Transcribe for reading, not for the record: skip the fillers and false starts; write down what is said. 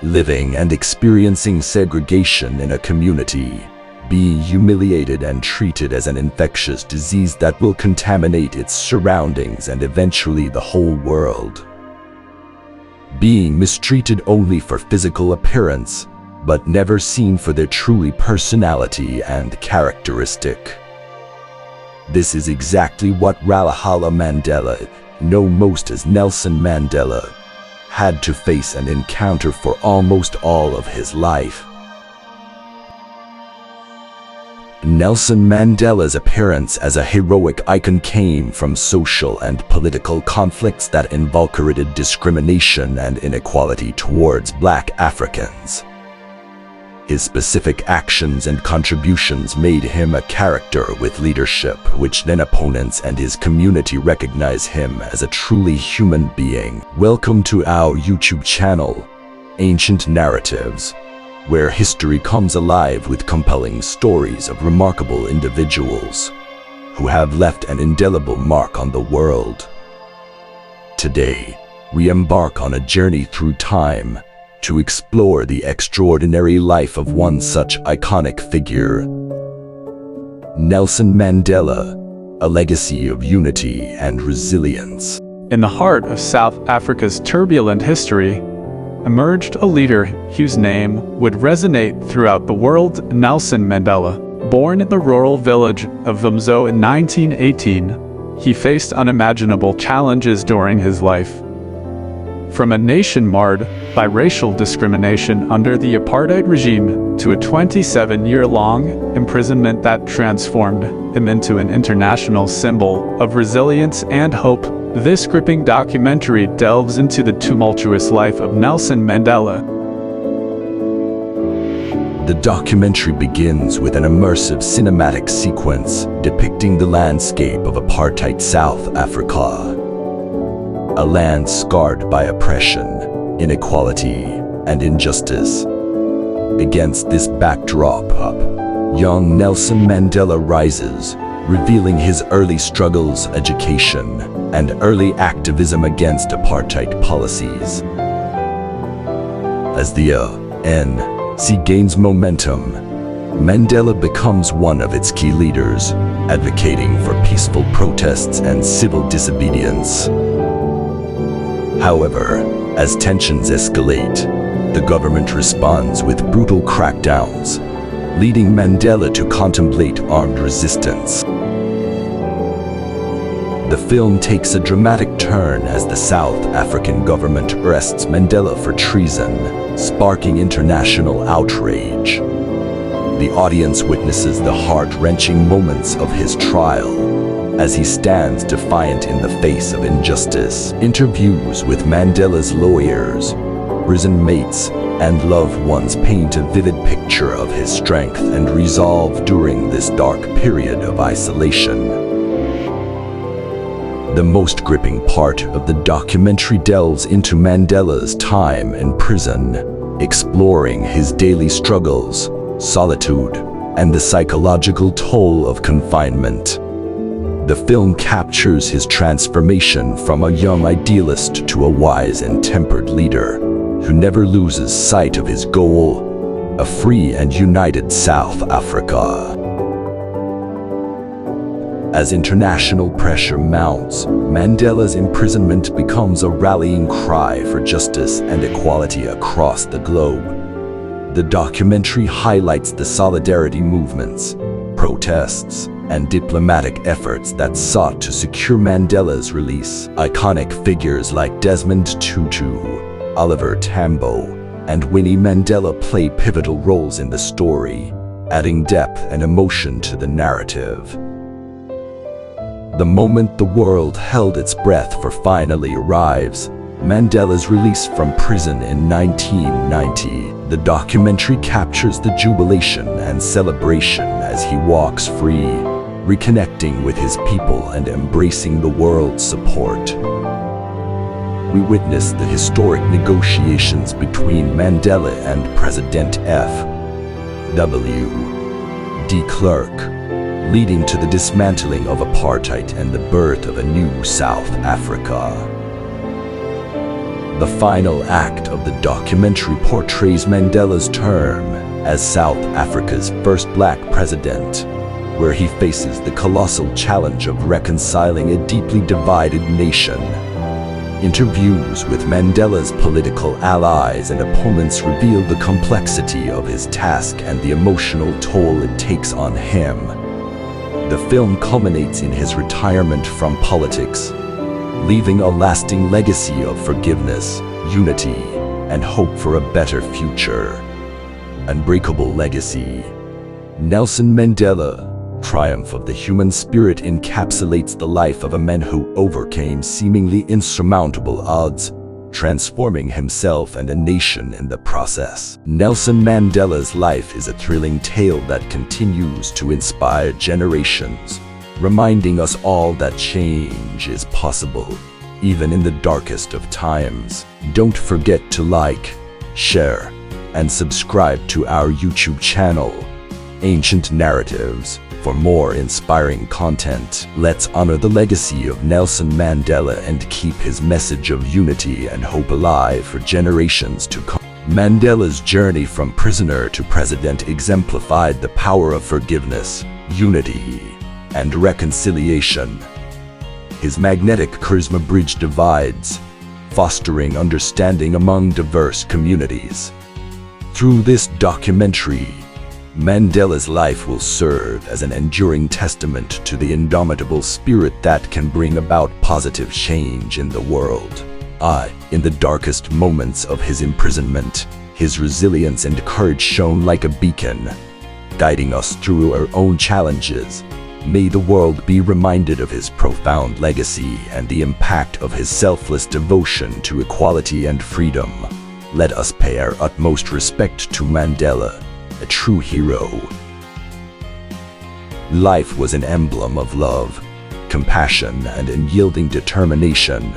living and experiencing segregation in a community, being humiliated and treated as an infectious disease that will contaminate its surroundings and eventually the whole world. Being mistreated only for physical appearance, but never seen for their truly personality and characteristic. This is exactly what Ralahala Mandela, known most as Nelson Mandela, had to face and encounter for almost all of his life. Nelson Mandela's appearance as a heroic icon came from social and political conflicts that inculcated discrimination and inequality towards Black Africans. His specific actions and contributions made him a character with leadership, which then opponents and his community recognize him as a truly human being. Welcome to our YouTube channel, Ancient Narratives, where history comes alive with compelling stories of remarkable individuals who have left an indelible mark on the world. Today, we embark on a journey through time to explore the extraordinary life of one such iconic figure. Nelson Mandela, a legacy of unity and resilience. In the heart of South Africa's turbulent history, emerged a leader whose name would resonate throughout the world. Nelson Mandela. Born in the rural village of Vimzo in 1918, he faced unimaginable challenges during his life. From a nation marred by racial discrimination under the apartheid regime to a 27-year-long imprisonment that transformed him into an international symbol of resilience and hope, this gripping documentary delves into the tumultuous life of Nelson Mandela. The documentary begins with an immersive cinematic sequence depicting the landscape of apartheid South Africa. A land scarred by oppression, inequality, and injustice. Against this backdrop, young Nelson Mandela rises, revealing his early struggles, education, and early activism against apartheid policies. As the ANC gains momentum, Mandela becomes one of its key leaders, advocating for peaceful protests and civil disobedience. However, as tensions escalate, the government responds with brutal crackdowns, leading Mandela to contemplate armed resistance. The film takes a dramatic turn as the South African government arrests Mandela for treason, sparking international outrage. The audience witnesses the heart-wrenching moments of his trial, as he stands defiant in the face of injustice. Interviews with Mandela's lawyers, prison mates, and loved ones paint a vivid picture of his strength and resolve during this dark period of isolation. The most gripping part of the documentary delves into Mandela's time in prison, exploring his daily struggles, solitude, and the psychological toll of confinement. The film captures his transformation from a young idealist to a wise and tempered leader who never loses sight of his goal, a free and united South Africa. As international pressure mounts, Mandela's imprisonment becomes a rallying cry for justice and equality across the globe. The documentary highlights the solidarity movements, protests, and diplomatic efforts that sought to secure Mandela's release. Iconic figures like Desmond Tutu, Oliver Tambo, and Winnie Mandela play pivotal roles in the story, adding depth and emotion to the narrative. The moment the world held its breath for finally arrives, Mandela's release from prison in 1990. The documentary captures the jubilation and celebration as he walks free, reconnecting with his people and embracing the world's support. We witness the historic negotiations between Mandela and President F.W. de Klerk, leading to the dismantling of apartheid and the birth of a new South Africa. The final act of the documentary portrays Mandela's term as South Africa's first black president, where he faces the colossal challenge of reconciling a deeply divided nation. Interviews with Mandela's political allies and opponents reveal the complexity of his task and the emotional toll it takes on him. The film culminates in his retirement from politics, leaving a lasting legacy of forgiveness, unity, and hope for a better future. Unbreakable legacy. Nelson Mandela, Triumph of the Human Spirit, encapsulates the life of a man who overcame seemingly insurmountable odds, transforming himself and a nation in the process. Nelson Mandela's life is a thrilling tale that continues to inspire generations, reminding us all that change is possible, even in the darkest of times. Don't forget to like, share, and subscribe to our YouTube channel, Ancient Narratives, for more inspiring content. Let's honor the legacy of Nelson Mandela and keep his message of unity and hope alive for generations to come. Mandela's journey from prisoner to president exemplified the power of forgiveness, unity, and reconciliation. His magnetic charisma bridged divides, fostering understanding among diverse communities. Through this documentary, Mandela's life will serve as an enduring testament to the indomitable spirit that can bring about positive change in the world. In the darkest moments of his imprisonment, his resilience and courage shone like a beacon, guiding us through our own challenges. May the world be reminded of his profound legacy and the impact of his selfless devotion to equality and freedom. Let us pay our utmost respect to Mandela, a true hero. Life was an emblem of love, compassion, and unyielding determination.